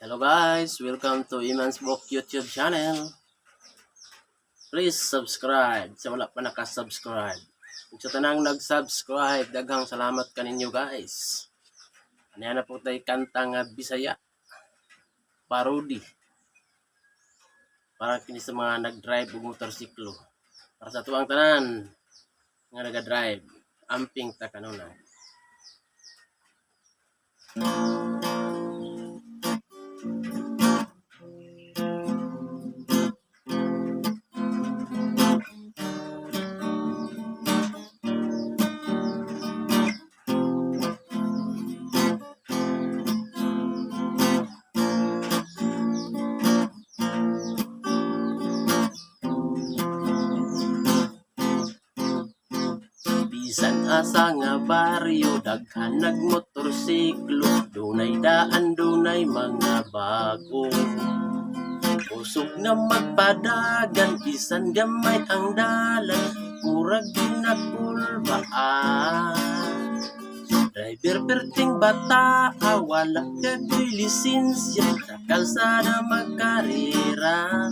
Hello guys, welcome to Iman's Book YouTube channel. Please subscribe sa wala pa nakasubscribe. Kung sa tanang nag-subscribe, daghang salamat kaninyo guys. Ano na po tayo kanta nga Bisaya, parody. Para kini sa mga nag-drive o motorsiklo. Para sa tuwang tanan nga nag-drive, amping ta kanuna. Bisan asa nga baryo, daghan nagmotorsiklo, dunay daan, dunay mga bago. Usog na magpadagan, bisan gamay ang dalan, murag ginakulbaan. Driver perting bata, wala kagoy lisensya, sa kalsada magkarira.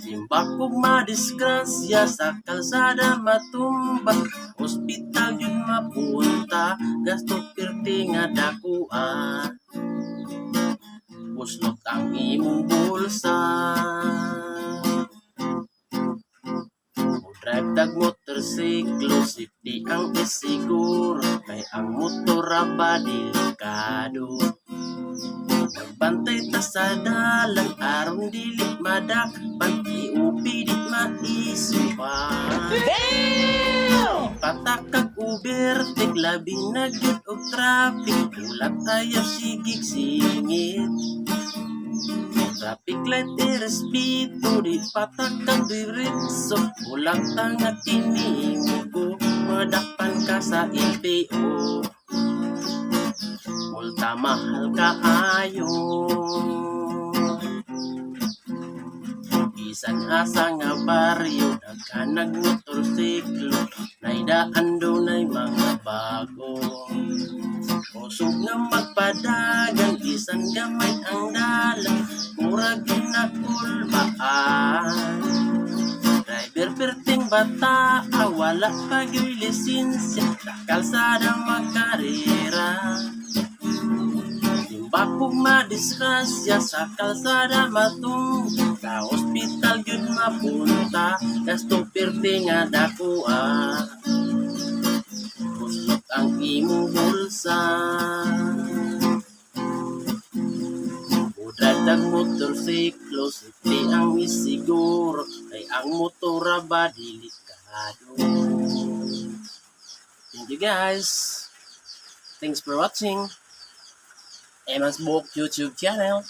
Simba kong madisgrasya, sa kalsada matumba, ospital yun mapunta, gasto pirti nga dakuan. Puslot ang imong bulsa, o drive tag motorsiklo, safety ang isiguro, kay ang motor ba delikado. Nagbantay ta sa dalan, aron dili madakpan, iupi di maisupan. Patakag overtake, labing na gyud og traffic, ulat tayo sigig singit. Traffic light irespito, di patakag diretso, ulat tanga kinimigo, madakpan ka sa LTO. Multa mahal kaayo, bisan asa nga baryo, daghan nagmotorsiklo, naidaan dunay mga bago. Usog nga magpadagan, bisan gamay ang dalan, murag ginakulbaan. Driver perting bata, wala pa gyud lisensya, sa kalsada magkarira. Bakong madisgrasya, sa kalsada matung, sa ospital yun mapunta, gasto pirti nga dakuan. Puslot ang imong bulsa, udrad ang motorsiklo, safety ang isiguro, kay ang motora ba delikado. Thank you guys. Thanks for watching Iman's Book YouTube channel.